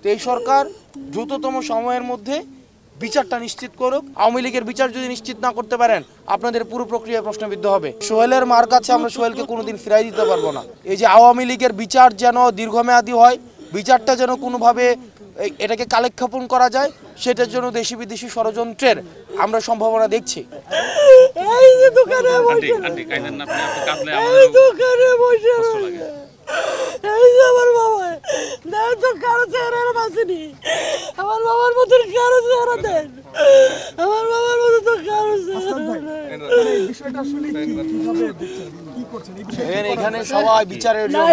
তো এই সরকার দ্রুততম সময়ের মধ্যে বিচারটা নিশ্চিত করুক। আওয়ামী লীগের বিচার যদি নিশ্চিত না করতে পারেন আপনাদের পুরো প্রক্রিয়া প্রশ্নবিদ্ধ হবে। সোহেলের মার কাছে আমরা সোহেলকে কোনোদিন ফিরাই দিতে পারবো না। এই যে আওয়ামী লীগের বিচার যেন দীর্ঘমেয়াদী হয়, বিচারটা যেন কোনোভাবে এটাকে কালেক্ষেপণ করা যায়, সেটার জন্য দেশি বিদেশি ষড়যন্ত্রের আমরা সম্ভাবনা দেখছি। আমার বাবার মতন কারো চেহারা দেন, আমার বাবার মতো তো কারো এখানে সবাই বিচারের জন্য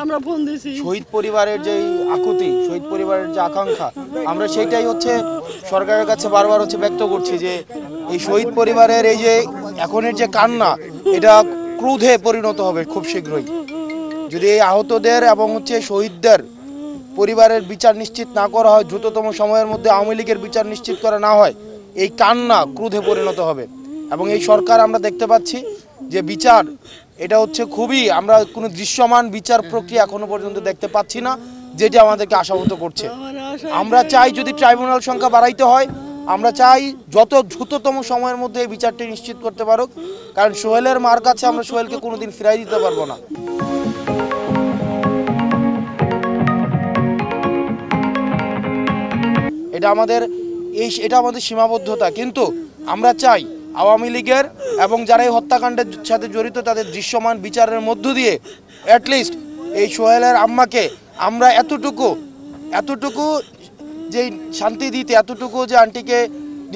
আমরা ফোন দিছি শহীদ পরিবারের যে আকুতি, শহীদ পরিবারের যে আকাঙ্ক্ষা, আমরা সেইটাই হচ্ছে সরকারের কাছে বারবার হচ্ছে ব্যক্ত করছি যে এই শহীদ পরিবারের এই যে এখনের যে কান্না, এটা ক্রোধে পরিণত হবে খুব শীঘ্রই। যদি এই আহতদের এবং হচ্ছে শহীদদের পরিবারের বিচার নিশ্চিত না করা হয়, দ্রুততম সময়ের মধ্যে আওয়ামী লীগের বিচার নিশ্চিত করা না হয়, এই কান্না ক্রোধে পরিণত হবে। এবং এই সরকার আমরা দেখতে পাচ্ছি যে বিচার এটা হচ্ছে খুবই, আমরা কোনো দৃশ্যমান বিচার প্রক্রিয়া এখনো পর্যন্ত দেখতে পাচ্ছি না, যেটা আমাদেরকে আশাহত করছে। আমরা চাই যদি ট্রাইব্যুনাল সংখ্যা বাড়াইতে হয়, আমরা চাই যত দ্রুততম সময়ের মধ্যে এই বিচারটি নিশ্চিত করতে পারুক, কারণ সোহেলের মার কাছে আমরা সোহেলকে কোনোদিন ফিরাই দিতে পারবো না। এটা আমাদের সীমাবদ্ধতা, কিন্তু আমরা চাই আওয়ামী লীগের এবং যারা এই হত্যাকাণ্ডের সাথে জড়িত তাদের দৃশ্যমান বিচারের মধ্য দিয়ে অ্যাটলিস্ট এই সোহেলের আম্মাকে আমরা এতটুকু যে শান্তি দিতে, এতটুকু যে আন্টিকে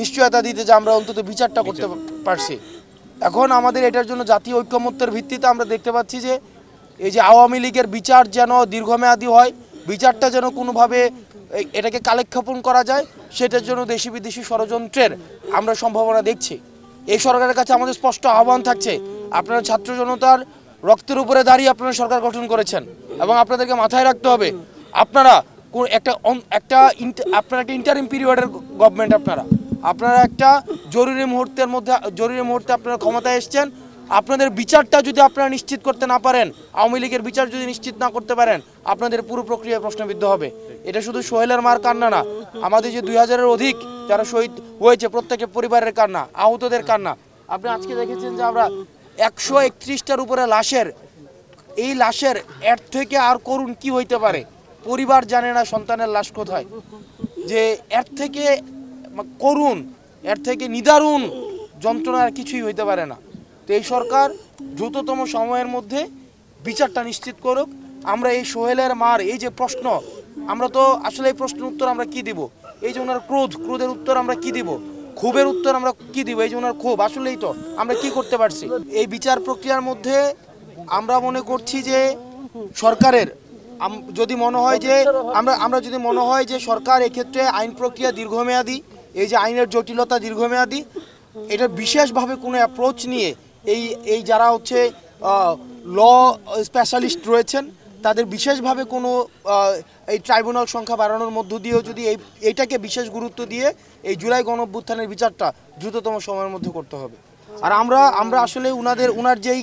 নিশ্চয়তা দিতে যে আমরা অন্তত বিচারটা করতে পারছি। এখন আমাদের এটার জন্য জাতীয় ঐক্যমত্যের ভিত্তিতে আমরা দেখতে পাচ্ছি যে এই যে আওয়ামী লীগের বিচার যেন দীর্ঘমেয়াদী হয়, বিচারটা যেন কোনোভাবে এটাকে কালেক্ষেপণ করা যায়, সেটার জন্য দেশি বিদেশি ষড়যন্ত্রের আমরা সম্ভাবনা দেখছি। এই সরকারের কাছে আমাদের স্পষ্ট আহ্বান থাকছে, আপনারা ছাত্র জনতার রক্তের উপরে দাঁড়িয়ে আপনারা সরকার গঠন করেছেন এবং আপনাদেরকে মাথায় রাখতে হবে আপনারা একটা ইন্টারিম পিরিয়ডের গভর্নমেন্ট, আপনারা একটা জরুরি মুহূর্তে আপনারা ক্ষমতায় এসেছেন। আপনাদের বিচারটা যদি আপনারা নিশ্চিত করতে না পারেন, আওয়ামী লীগের বিচার যদি নিশ্চিত না করতে পারেন আপনাদের পুরো প্রক্রিয়া প্রশ্নবিদ্ধ হবে। এটা শুধু সোহেলের মার কান্না না, আমাদের যে 2000-এর অধিক যারা শহীদ হয়েছে প্রত্যেকের পরিবারের কান্না, আহতদের কান্না। আপনি আজকে দেখেছেন যে আমরা 131টার উপরে এই লাশের এর থেকে আর করুণ কি হইতে পারে? পরিবার জানে না সন্তানের লাশ কোথায়, যে এর থেকে করুণ, এর থেকে নিদারুণ যন্ত্রণা আর কিছুই হইতে পারে না। তো এই সরকার দ্রুততম সময়ের মধ্যে বিচারটা নিশ্চিত করুক। আমরা এই সোহেলের মার এই যে প্রশ্ন, আমরা তো আসলে এই প্রশ্নের উত্তর আমরা কি দিব? এই যে ওনার ক্রোধের উত্তর আমরা কি দিব? ক্ষোভের উত্তর আমরা কি দিব? এই যে ওনার ক্ষোভ, আসলেই তো আমরা কি করতে পারছি? এই বিচার প্রক্রিয়ার মধ্যে আমরা মনে করছি যে সরকারের যদি মনে হয় যে সরকার এক্ষেত্রে আইন প্রক্রিয়া দীর্ঘমেয়াদী, এই যে আইনের জটিলতা দীর্ঘমেয়াদী, এটা বিশেষভাবে কোনো অ্যাপ্রোচ নিয়ে এই যারা হচ্ছে ল স্পেশালিস্ট রয়েছেন তাদের বিশেষভাবে কোনো এই ট্রাইব্যুনাল সংখ্যা বাড়ানোর মধ্য দিয়েও যদি এইটাকে বিশেষ গুরুত্ব দিয়ে এই জুলাই গণঅভ্যুত্থানের বিচারটা দ্রুততম সময়ের মধ্যে করতে হবে। আর আমরা আসলে ওনার যেই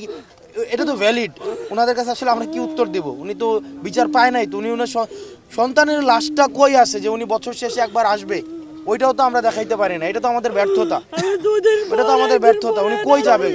এটা তো ভ্যালিড, ওনাদের কাছে আসলে আমরা কি উত্তর দেব? উনি তো বিচার পায় নাই, তো ওনার সন্তানের লাশটা কই আছে যে উনি বছর শেষে একবার আসবে, ওইটাও তো আমরা দেখাইতে পারি না। এটা তো আমাদের ব্যর্থতা, উনি কই যাবে?